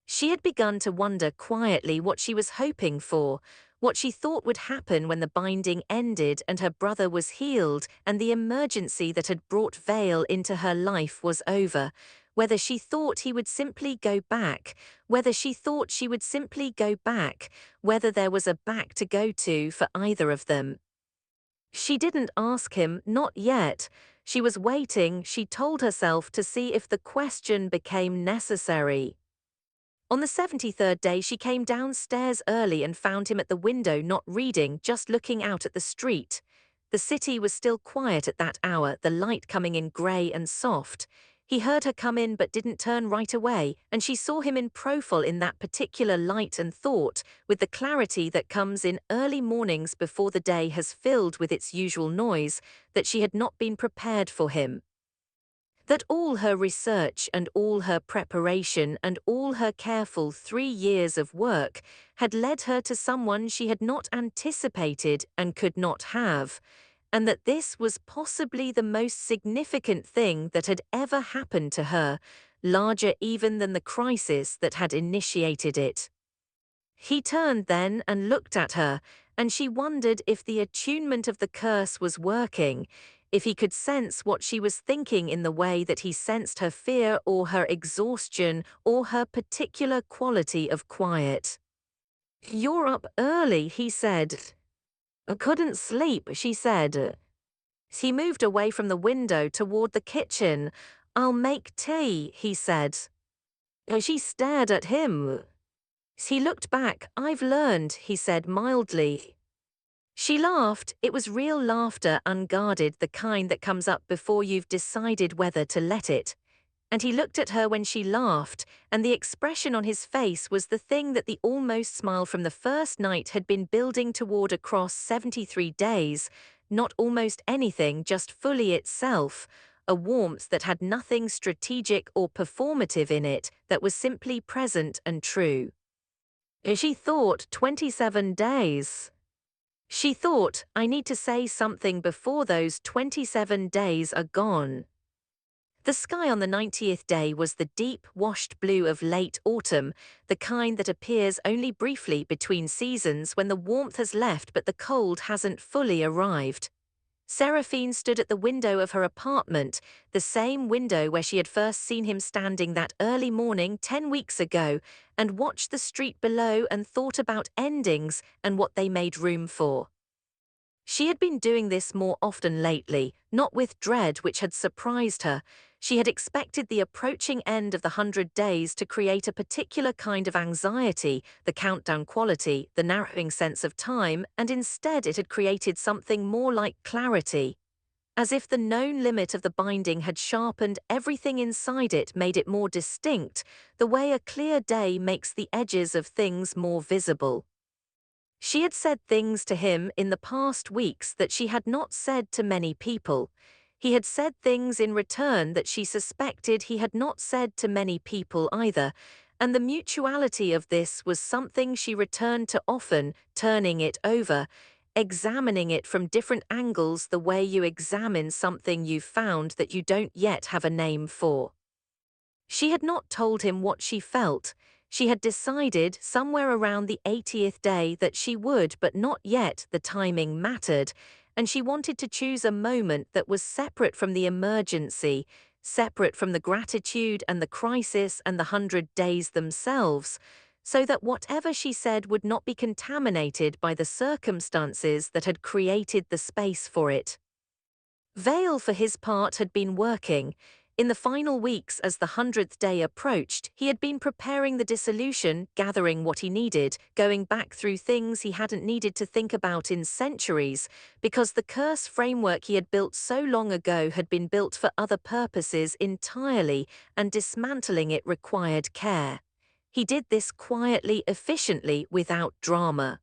She had begun to wonder quietly what she was hoping for, what she thought would happen when the binding ended and her brother was healed and the emergency that had brought Vael into her life was over, whether she thought he would simply go back, whether she thought she would simply go back, whether there was a back to go to for either of them. She didn't ask him, not yet. She was waiting, she told herself, to see if the question became necessary. On the 73rd day she came downstairs early and found him at the window not reading, just looking out at the street. The city was still quiet at that hour, the light coming in grey and soft. He heard her come in but didn't turn right away, and she saw him in profile in that particular light and thought, with the clarity that comes in early mornings before the day has filled with its usual noise, that she had not been prepared for him. That all her research and all her preparation and all her careful 3 years of work had led her to someone she had not anticipated and could not have, and that this was possibly the most significant thing that had ever happened to her, larger even than the crisis that had initiated it. He turned then and looked at her, and she wondered if the attunement of the curse was working, if he could sense what she was thinking in the way that he sensed her fear or her exhaustion or her particular quality of quiet. "You're up early," he said. "I couldn't sleep," she said. He moved away from the window toward the kitchen. "I'll make tea," he said. She stared at him. He looked back. "I've learned," he said mildly. She laughed. It was real laughter, unguarded, the kind that comes up before you've decided whether to let it. And he looked at her when she laughed, and the expression on his face was the thing that the almost smile from the first night had been building toward across 73 days, not almost anything, just fully itself, a warmth that had nothing strategic or performative in it, that was simply present and true. She thought 27 days. She thought, I need to say something before those 27 days are gone. The sky on the 90th day was the deep, washed blue of late autumn, the kind that appears only briefly between seasons when the warmth has left but the cold hasn't fully arrived. Seraphine stood at the window of her apartment, the same window where she had first seen him standing that early morning 10 weeks ago, and watched the street below and thought about endings and what they made room for. She had been doing this more often lately, not with dread which had surprised her. She had expected the approaching end of the 100 days to create a particular kind of anxiety, the countdown quality, the narrowing sense of time, and instead it had created something more like clarity. As if the known limit of the binding had sharpened everything inside it, made it more distinct, the way a clear day makes the edges of things more visible. She had said things to him in the past weeks that she had not said to many people. He had said things in return that she suspected he had not said to many people either, and the mutuality of this was something she returned to often, turning it over, examining it from different angles the way you examine something you've found that you don't yet have a name for. She had not told him what she felt. She had decided somewhere around the 80th day that she would, but not yet, the timing mattered, and she wanted to choose a moment that was separate from the emergency, separate from the gratitude and the crisis and the 100 days themselves, so that whatever she said would not be contaminated by the circumstances that had created the space for it. Vael, for his part, had been working. In the final weeks as the 100th day approached, he had been preparing the dissolution, gathering what he needed, going back through things he hadn't needed to think about in centuries, because the curse framework he had built so long ago had been built for other purposes entirely, and dismantling it required care. He did this quietly, efficiently, without drama.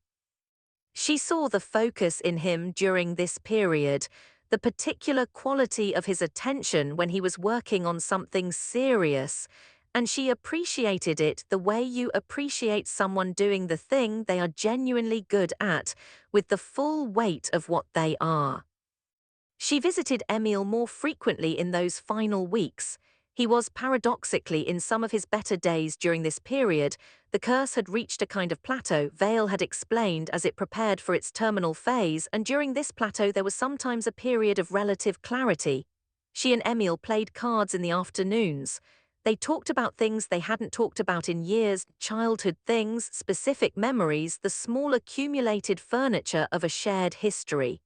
She saw the focus in him during this period, the particular quality of his attention when he was working on something serious, and she appreciated it the way you appreciate someone doing the thing they are genuinely good at, with the full weight of what they are. She visited Emil more frequently in those final weeks. He was paradoxically in some of his better days during this period. The curse had reached a kind of plateau, Vael had explained, as it prepared for its terminal phase, and during this plateau there was sometimes a period of relative clarity. She and Emil played cards in the afternoons. They talked about things they hadn't talked about in years, childhood things, specific memories, the small accumulated furniture of a shared history.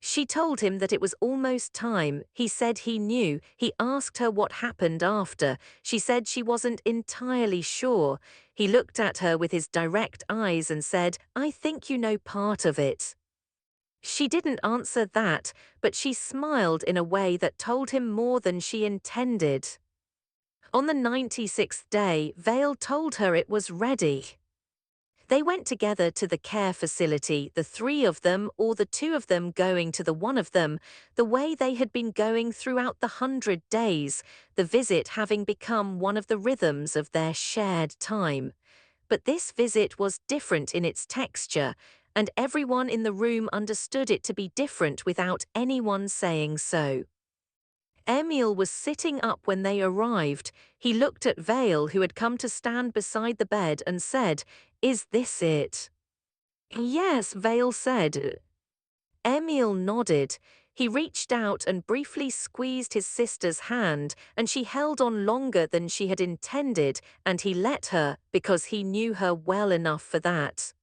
She told him that it was almost time. He said he knew. He asked her what happened after. She said she wasn't entirely sure. He looked at her with his direct eyes and said, "I think you know part of it." She didn't answer that, but she smiled in a way that told him more than she intended. On the 96th day, Vael told her it was ready. They went together to the care facility, the three of them or the two of them going to the one of them, the way they had been going throughout the 100 days, the visit having become one of the rhythms of their shared time. But this visit was different in its texture, and everyone in the room understood it to be different without anyone saying so. Emil was sitting up when they arrived. He looked at Vael, who had come to stand beside the bed, and said, "Is this it?" "Yes," Vael said. Emil nodded. He reached out and briefly squeezed his sister's hand, and she held on longer than she had intended, and he let her, because he knew her well enough for that.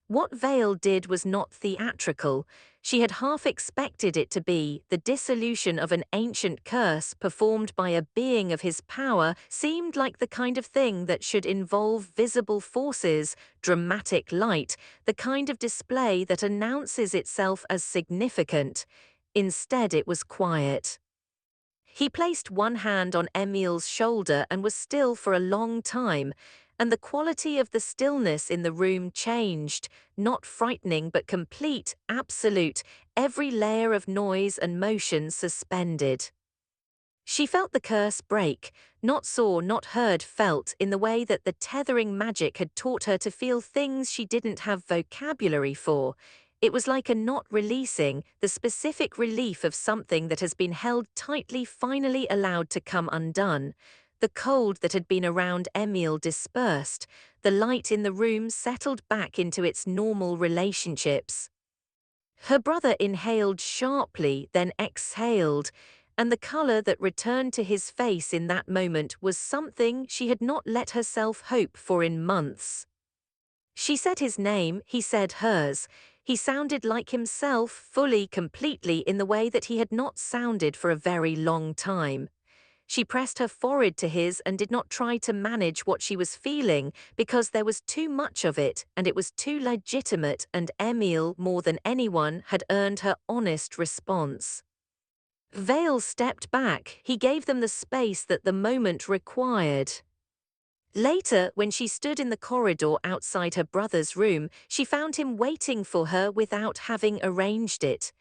What Vael did was not theatrical. She had half expected it to be. The dissolution of an ancient curse performed by a being of his power seemed like the kind of thing that should involve visible forces, dramatic light, the kind of display that announces itself as significant. Instead, it was quiet. He placed one hand on Emil's shoulder and was still for a long time, and the quality of the stillness in the room changed, not frightening but complete, absolute, every layer of noise and motion suspended. She felt the curse break, not saw, not heard, felt, in the way that the tethering magic had taught her to feel things she didn't have vocabulary for. It was like a not releasing, the specific relief of something that has been held tightly finally allowed to come undone. The cold that had been around Emil dispersed. The light in the room settled back into its normal relationships. Her brother inhaled sharply, then exhaled, and the color that returned to his face in that moment was something she had not let herself hope for in months. She said his name, he said hers. He sounded like himself, fully, completely, in the way that he had not sounded for a very long time. She pressed her forehead to his and did not try to manage what she was feeling, because there was too much of it and it was too legitimate, and Emil, more than anyone, had earned her honest response. Vael stepped back. He gave them the space that the moment required. Later, when she stood in the corridor outside her brother's room, she found him waiting for her without having arranged it.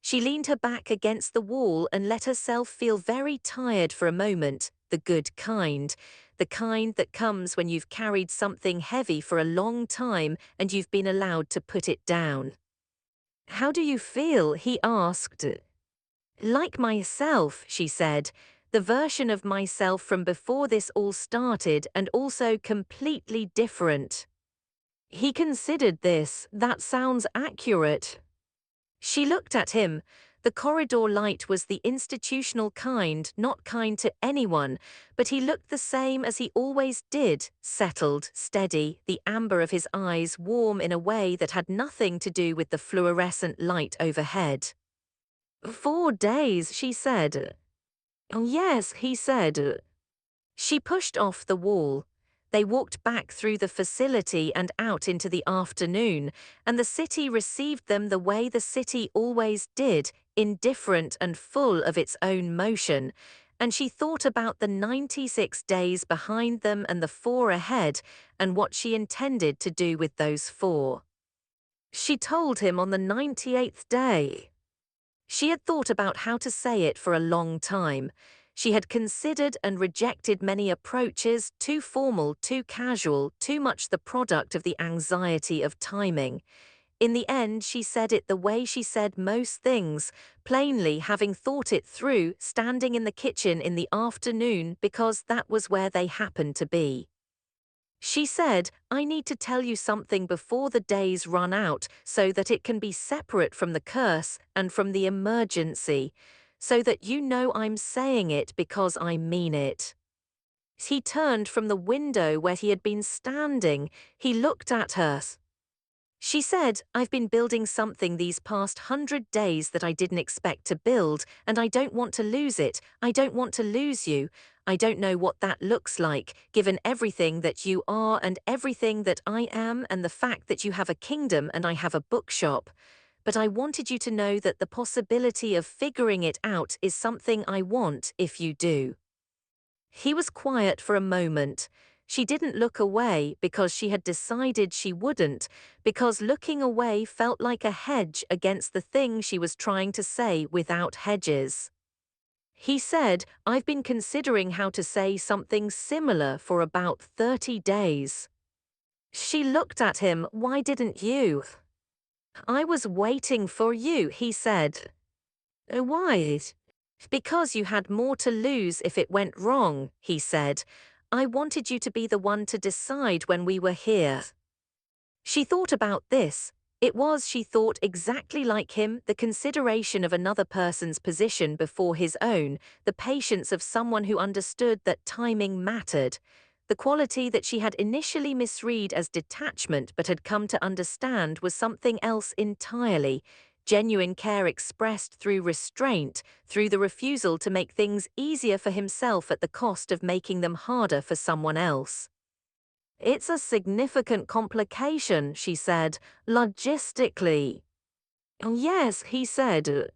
She leaned her back against the wall and let herself feel very tired for a moment, the good kind. The kind that comes when you've carried something heavy for a long time and you've been allowed to put it down. "How do you feel?" he asked. "Like myself," she said. "The version of myself from before this all started, and also completely different." He considered this. "That sounds accurate." She looked at him. The corridor light was the institutional kind, not kind to anyone, but he looked the same as he always did, settled, steady, the amber of his eyes warm in a way that had nothing to do with the fluorescent light overhead. "4 days," she said. "Yes," he said. She pushed off the wall. They walked back through the facility and out into the afternoon, and the city received them the way the city always did, indifferent and full of its own motion. And she thought about the 96 days behind them and the 4 ahead, and what she intended to do with those 4. She told him on the 98th day. She had thought about how to say it for a long time. She had considered and rejected many approaches, too formal, too casual, too much the product of the anxiety of timing. In the end, she said it the way she said most things, plainly, having thought it through, standing in the kitchen in the afternoon, because that was where they happened to be. She said, "I need to tell you something before the days run out, so that it can be separate from the curse and from the emergency, so that you know I'm saying it because I mean it." He turned from the window where he had been standing. He looked at her. She said, "I've been building something these past 100 days that I didn't expect to build, and I don't want to lose it. I don't want to lose you. I don't know what that looks like, given everything that you are and everything that I am, and the fact that you have a kingdom and I have a bookshop. But I wanted you to know that the possibility of figuring it out is something I want if you do." He was quiet for a moment. She didn't look away because she had decided she wouldn't, because looking away felt like a hedge against the thing she was trying to say without hedges. He said, "I've been considering how to say something similar for about 30 days. She looked at him. "Why didn't you?" "I was waiting for you," he said. "Why?" "Because you had more to lose if it went wrong," he said. "I wanted you to be the one to decide when we were here." She thought about this. It was, she thought, exactly like him, the consideration of another person's position before his own, the patience of someone who understood that timing mattered. The quality that she had initially misread as detachment but had come to understand was something else entirely. Genuine care expressed through restraint, through the refusal to make things easier for himself at the cost of making them harder for someone else. "It's a significant complication," she said, "logistically." "Yes," he said.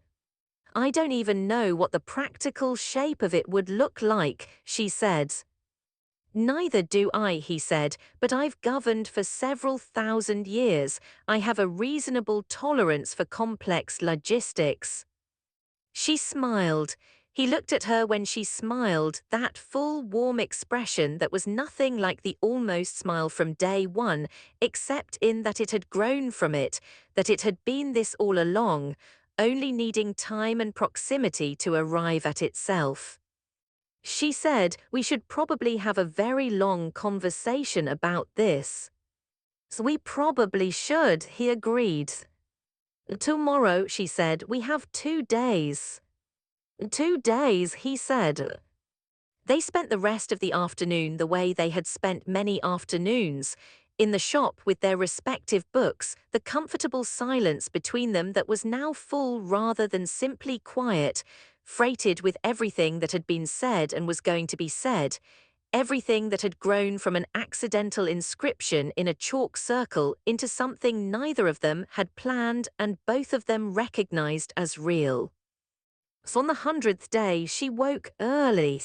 "I don't even know what the practical shape of it would look like," she said. "Neither do I," he said, "but I've governed for several thousand years. I have a reasonable tolerance for complex logistics." She smiled. He looked at her when she smiled, that full, warm expression that was nothing like the almost smile from day one, except in that it had grown from it, that it had been this all along, only needing time and proximity to arrive at itself. She said, "We should probably have a very long conversation about this." "So we probably should," he agreed. "Tomorrow," she said, "we have 2 days." 2 days, he said. They spent the rest of the afternoon the way they had spent many afternoons, in the shop with their respective books, the comfortable silence between them that was now full rather than simply quiet, freighted with everything that had been said and was going to be said, everything that had grown from an accidental inscription in a chalk circle into something neither of them had planned and both of them recognized as real. So on the 100th day, she woke early.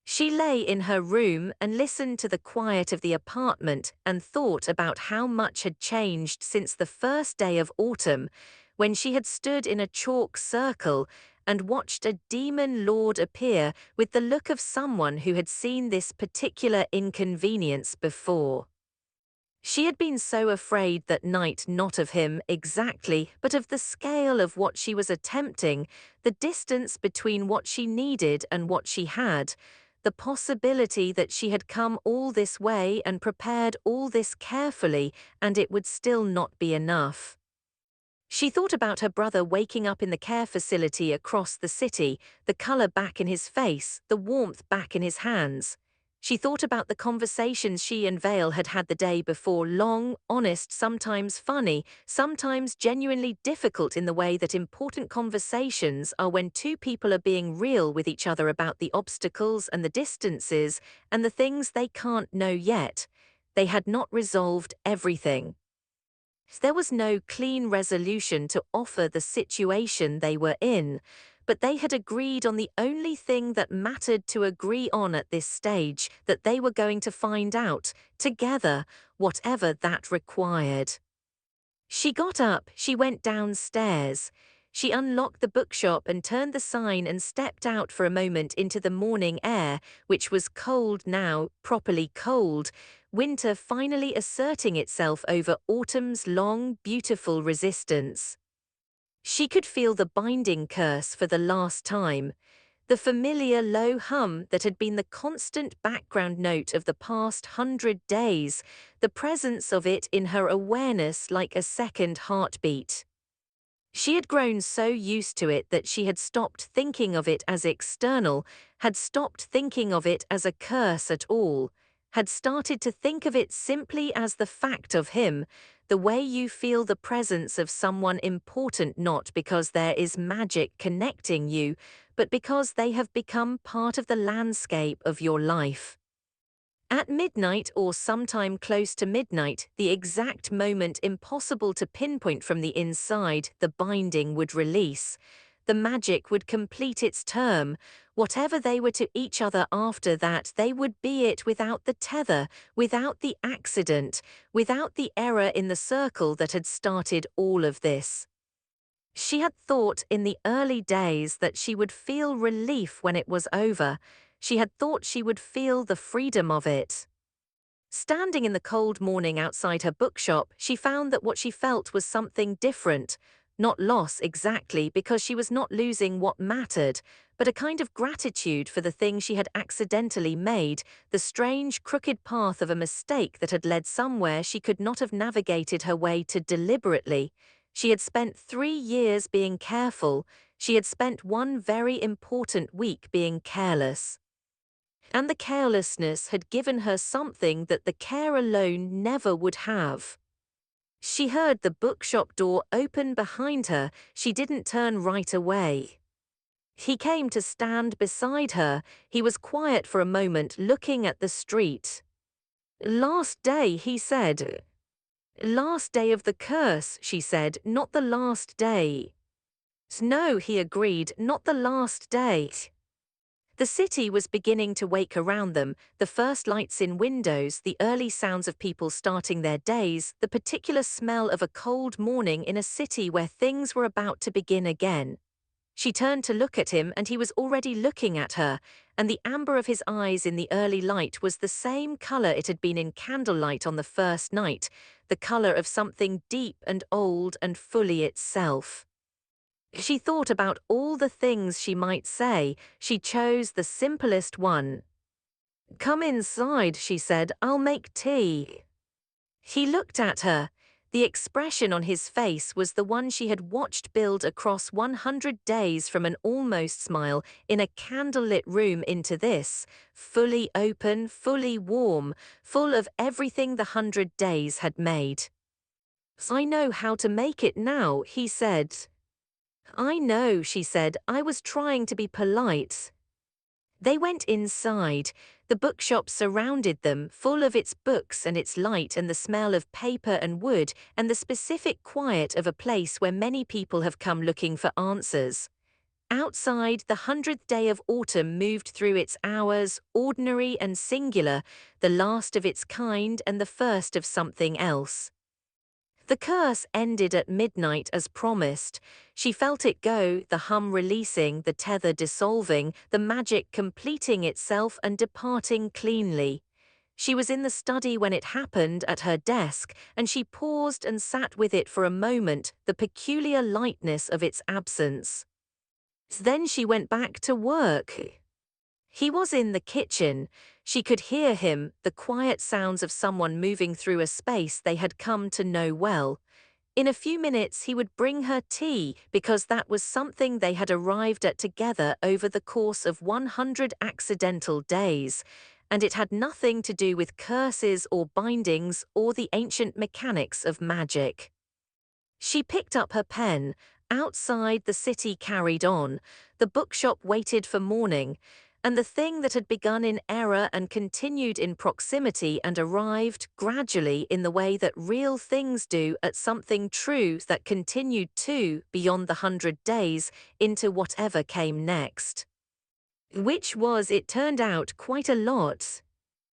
She lay in her room and listened to the quiet of the apartment and thought about how much had changed since the first day of autumn, when she had stood in a chalk circle and watched a demon lord appear with the look of someone who had seen this particular inconvenience before. She had been so afraid that night, not of him exactly, but of the scale of what she was attempting, the distance between what she needed and what she had, the possibility that she had come all this way and prepared all this carefully, and it would still not be enough. She thought about her brother waking up in the care facility across the city, the color back in his face, the warmth back in his hands. She thought about the conversations she and Vael had had the day before, long, honest, sometimes funny, sometimes genuinely difficult in the way that important conversations are when two people are being real with each other about the obstacles and the distances and the things they can't know yet. They had not resolved everything. There was no clean resolution to offer the situation they were in, but they had agreed on the only thing that mattered to agree on at this stage, that they were going to find out, together, whatever that required. She got up, she went downstairs. She unlocked the bookshop and turned the sign and stepped out for a moment into the morning air, which was cold now, properly cold, winter finally asserting itself over autumn's long, beautiful resistance. She could feel the binding curse for the last time, the familiar low hum that had been the constant background note of the past 100 days, the presence of it in her awareness like a second heartbeat. She had grown so used to it that she had stopped thinking of it as external, had stopped thinking of it as a curse at all, had started to think of it simply as the fact of him, the way you feel the presence of someone important not because there is magic connecting you, but because they have become part of the landscape of your life. At midnight or sometime close to midnight, the exact moment impossible to pinpoint from the inside, the binding would release. The magic would complete its term. Whatever they were to each other after that, they would be it without the tether, without the accident, without the error in the circle that had started all of this. She had thought in the early days that she would feel relief when it was over. She had thought she would feel the freedom of it. Standing in the cold morning outside her bookshop, she found that what she felt was something different. Not loss exactly, because she was not losing what mattered, but a kind of gratitude for the thing she had accidentally made, the strange, crooked path of a mistake that had led somewhere she could not have navigated her way to deliberately. She had spent 3 years being careful. She had spent one very important week being careless. And the carelessness had given her something that the care alone never would have. She heard the bookshop door open behind her. She didn't turn right away. He came to stand beside her. He was quiet for a moment, looking at the street. "Last day," he said. "Last day of the curse," she said, "not the last day." "No," he agreed, "not the last day." The city was beginning to wake around them, the first lights in windows, the early sounds of people starting their days, the particular smell of a cold morning in a city where things were about to begin again. She turned to look at him and he was already looking at her, and the amber of his eyes in the early light was the same color it had been in candlelight on the first night, the color of something deep and old and fully itself. She thought about all the things she might say. She chose the simplest one. "Come inside," she said. "I'll make tea." He looked at her. The expression on his face was the one she had watched build across 100 days, from an almost smile in a candlelit room into this, fully open, fully warm, full of everything the 100 days had made. "I know how to make it now," he said. "I know," she said. "I was trying to be polite." They went inside. The bookshop surrounded them, full of its books and its light and the smell of paper and wood and the specific quiet of a place where many people have come looking for answers. Outside, the 100th day of autumn moved through its hours, ordinary and singular, the last of its kind and the first of something else. The curse ended at midnight as promised. She felt it go, the hum releasing, the tether dissolving, the magic completing itself and departing cleanly. She was in the study when it happened, at her desk, and she paused and sat with it for a moment, the peculiar lightness of its absence. Then she went back to work. He was in the kitchen. She could hear him, the quiet sounds of someone moving through a space they had come to know well. In a few minutes he would bring her tea, because that was something they had arrived at together over the course of 100 accidental days, and it had nothing to do with curses or bindings or the ancient mechanics of magic. She picked up her pen. Outside, the city carried on. The bookshop waited for morning, and the thing that had begun in error and continued in proximity and arrived, gradually, in the way that real things do, at something true that continued too, beyond the 100 days, into whatever came next. Which was, it turned out, quite a lot.